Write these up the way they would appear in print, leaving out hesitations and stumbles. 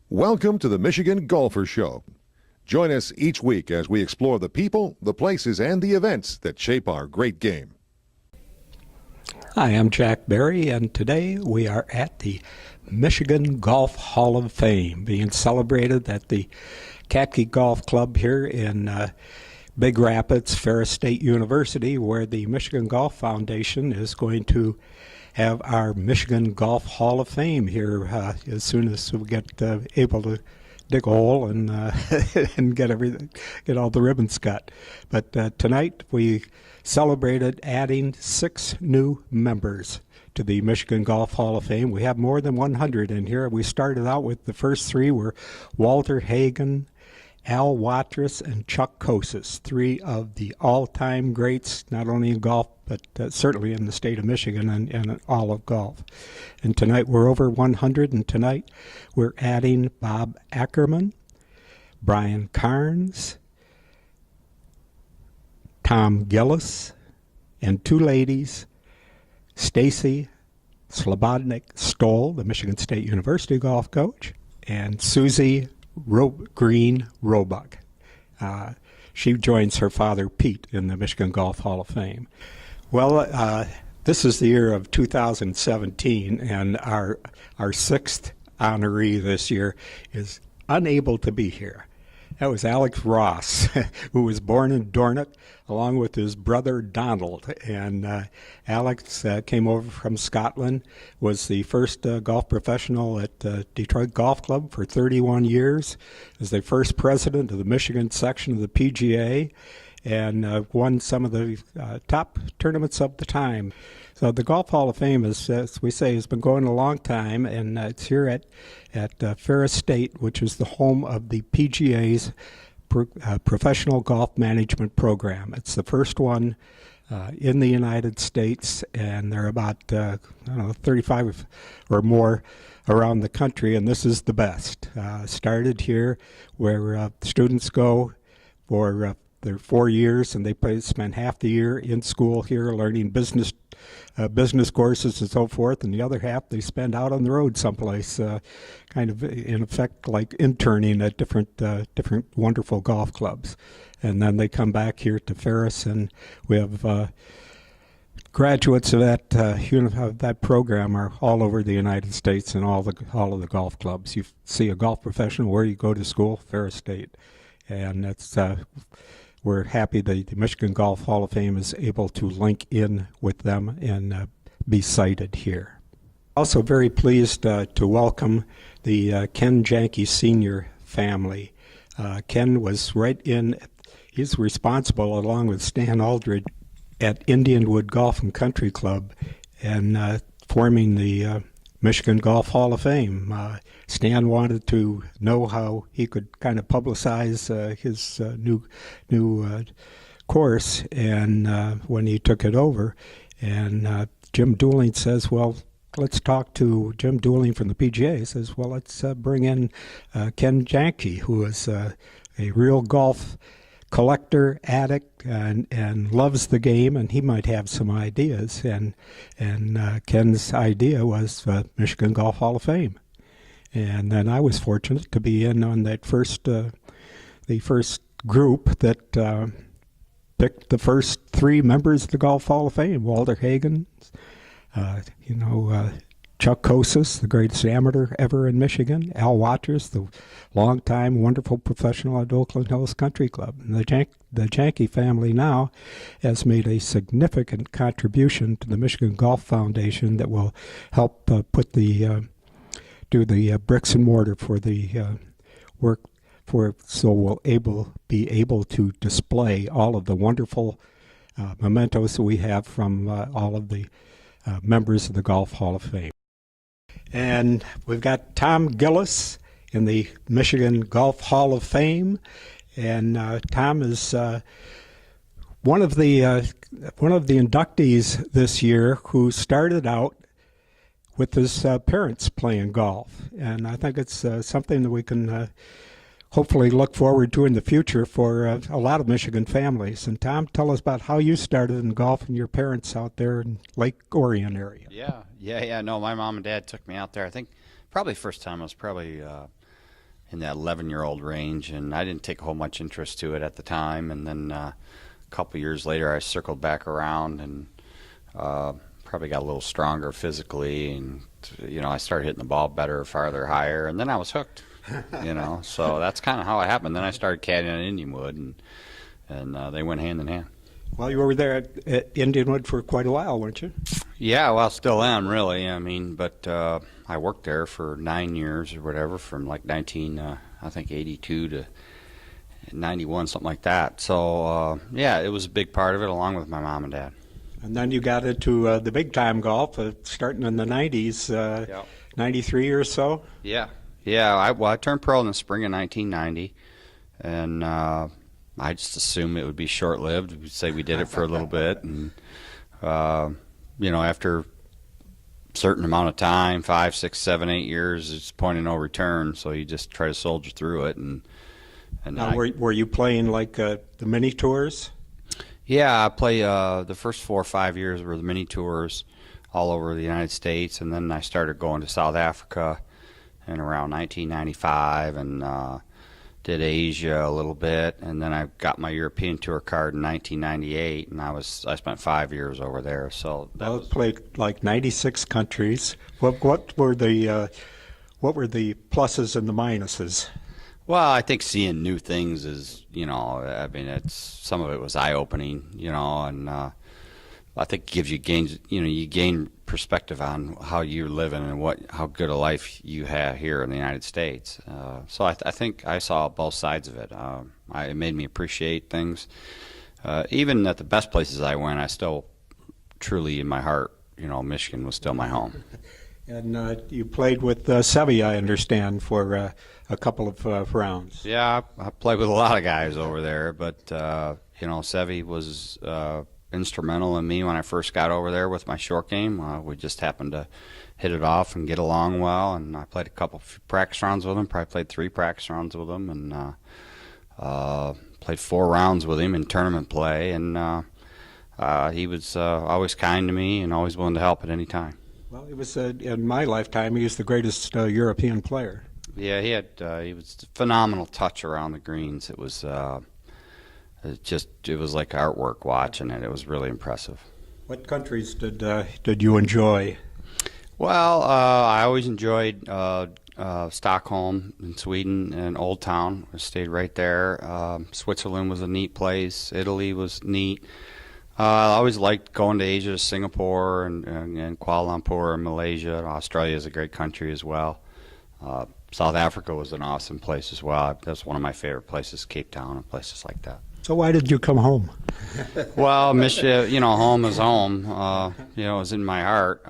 Welcome to the Michigan Golfer Show. Join us each week as we explore the people, the places, and the events that shape our great game. Hi, I'm Jack Berry, and today we are at the Michigan Golf Hall of Fame being celebrated at the Catke Golf Club here in Big Rapids, Ferris State University, where the Michigan Golf Foundation is going to have our Michigan Golf Hall of Fame here as soon as we get able to dig a hole and and get all the ribbons cut. But tonight we celebrated adding 6 new members to the Michigan Golf Hall of Fame. We have more than 100 in here. We started out with the first 3 were Walter Hagen, Al Watrous, and Chuck Kosis, 3 of the all-time greats, not only in golf, but certainly in the state of Michigan and all of golf. And tonight we're over 100, and tonight we're adding Bob Ackerman, Brian Carnes, Tom Gillis, and 2 ladies, Stacy Slobodnik-Stoll, the Michigan State University golf coach, and Susie Green Roebuck. She joins her father Pete in the Michigan Golf Hall of Fame. Well, this is the year of 2017, and our 6th honoree this year is unable to be here. That was Alex Ross, who was born in Dornoch, along with his brother Donald. And Alex came over from Scotland, was the first golf professional at Detroit Golf Club for 31 years, was the first president of the Michigan section of the PGA, and won some of the top tournaments of the time. So the Golf Hall of Fame, as we say, has been going a long time, and it's here at Ferris State, which is the home of the PGA's Professional Golf Management Program. It's the first one in the United States, and there are about 35 or more around the country, and this is the best. Started here where students go for their 4 years, and they spend half the year in school here learning business courses and so forth, and the other half they spend out on the road someplace, kind of in effect like interning at different wonderful golf clubs. And then they come back here to Ferris, and we have graduates of that program are all over the United States and all of the golf clubs. You see a golf professional where you go to school, Ferris State, and that's. We're happy that the Michigan Golf Hall of Fame is able to link in with them and be cited here. Also very pleased to welcome the Ken Janke Sr. family. Ken was he's responsible, along with Stan Aldridge, at Indianwood Golf and Country Club and forming the Michigan Golf Hall of Fame. Stan wanted to know how he could kind of publicize his new course, and when he took it over, and Jim Dooling says, well, let's talk to Jim Dooling from the PGA. He says, well, let's bring in Ken Janke, who is a real golf collector, addict, and loves the game, and he might have some ideas. And Ken's idea was Michigan Golf Hall of Fame. And then I was fortunate to be in on that the first group that picked the first 3 members of the Golf Hall of Fame: Walter Hagen, Chuck Kosis, the greatest amateur ever in Michigan; Al Watrous, the longtime wonderful professional at Oakland Hills Country Club. And the Janke family now has made a significant contribution to the Michigan Golf Foundation that will help do the bricks and mortar for the work so we'll be able to display all of the wonderful mementos that we have from all of the members of the Golf Hall of Fame. And we've got Tom Gillis in the Michigan Golf Hall of Fame, and Tom is one of the inductees this year who started out with his parents playing golf, and I think it's something that we can hopefully look forward to in the future for a lot of Michigan families. And Tom, tell us about how you started in golf and your parents out there in Lake Orion area. Yeah. No, my mom and dad took me out there. I think probably first time I was probably in that 11-year-old range, and I didn't take a whole much interest to it at the time. And then a couple years later, I circled back around and probably got a little stronger physically, and I started hitting the ball better, farther, higher, and then I was hooked. So that's kind of how it happened. Then I started caddying at Indianwood, and they went hand in hand. Well, you were there at Indianwood for quite a while, weren't you? Yeah, well, still am, really. I mean, but I worked there for 9 years or whatever, from like 82 to 91, something like that. So, yeah, it was a big part of it, along with my mom and dad. And then you got into the big-time golf, starting in the 90s, Yep. 93 or so? Yeah. I turned pro in the spring of 1990, and I just assumed it would be short-lived. We'd say we did it for a little bit, and after a certain amount of time, 5, 6, 7, 8 years, it's point of no return. So you just try to soldier through it. And now, were you playing like the mini tours? Yeah, I play the first 4 or 5 years were the mini tours all over the United States, and then I started going to South Africa in around 1995, and did Asia a little bit, and then I got my European tour card in 1998, and I spent 5 years over there. So played like 96 countries. What were the pluses and the minuses? Well, I think seeing new things is, I mean, some of it was eye-opening, and I think it gives you gain perspective on how you're living and how good a life you have here in the United States. So I think I saw both sides of it. It made me appreciate things. Even at the best places I went, I still truly, in my heart, Michigan was still my home. And you played with Seve, I understand, for a couple of rounds. Yeah, I played with a lot of guys over there, but Seve was instrumental in me when I first got over there with my short game. We just happened to hit it off and get along well, and I played a couple practice rounds with him. Probably played 3 practice rounds with him, and played 4 rounds with him in tournament play. And he was always kind to me and always willing to help at any time. Well, it was in my lifetime, he was the greatest European player. Yeah, he was a phenomenal touch around the greens. It was it was like artwork watching it. It was really impressive. What countries did you enjoy? Well, I always enjoyed Stockholm in Sweden and Old Town. I stayed right there. Switzerland was a neat place. Italy was neat. I always liked going to Asia, to Singapore and Kuala Lumpur and Malaysia. Australia is a great country as well. South Africa was an awesome place as well. That's one of my favorite places, Cape Town and places like that. So why did you come home? Well, home is home. It was in my heart.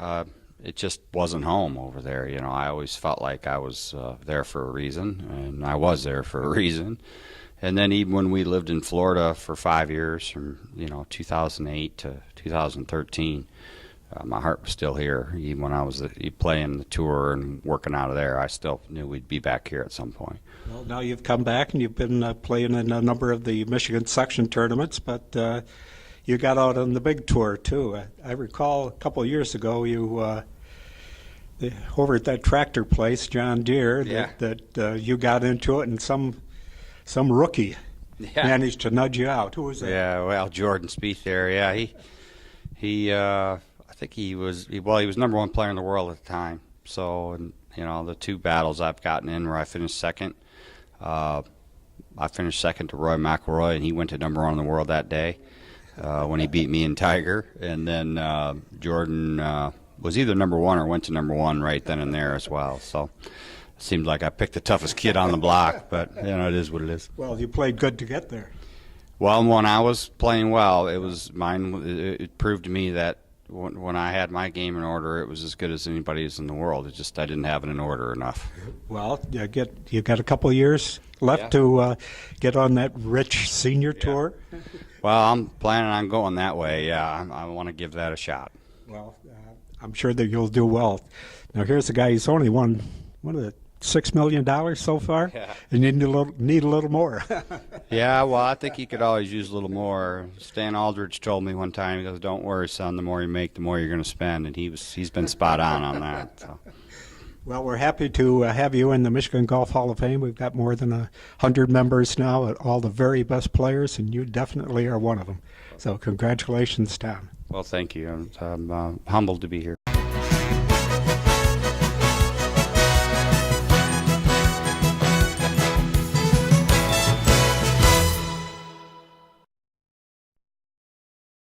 It just wasn't home over there. I always felt like I was there for a reason, and I was there for a reason. And then even when we lived in Florida for 5 years, from 2008 to 2013, my heart was still here. Even when I was playing the tour and working out of there, I still knew we'd be back here at some point. Well, now you've come back and you've been playing in a number of the Michigan section tournaments, but you got out on the big tour too. I recall a couple of years ago you over at that tractor place, John Deere, Yeah. that you got into it, and some rookie managed to nudge you out. Who was that? Yeah, well, Jordan Spieth there. Yeah, he I think he was number 1 player in the world at the time. So, and, the 2 battles I've gotten in where I finished second. I finished second to Roy McIlroy, and he went to number 1 in the world that day when he beat me and Tiger. And then Jordan was either number 1 or went to number 1 right then and there as well. So it seemed like I picked the toughest kid on the block, but it is what it is. Well, you played good to get there. Well, when I was playing well, it proved to me that when I had my game in order, it was as good as anybody's in the world. It's just I didn't have it in order enough. Well, you got a couple of years left to get on that rich senior tour. Well, I'm planning on going that way. Yeah, I want to give that a shot. Well, I'm sure that you'll do well. Now, here's a guy who's only won $6 million so far, and you need a little more. Yeah, well, I think he could always use a little more. Stan Aldridge told me one time, he goes, "Don't worry, son, the more you make, the more you're going to spend," and he's been spot on that. So. Well, we're happy to have you in the Michigan Golf Hall of Fame. We've got more than 100 members now, all the very best players, and you definitely are one of them. So congratulations, Tom. Well, thank you. I'm humbled to be here.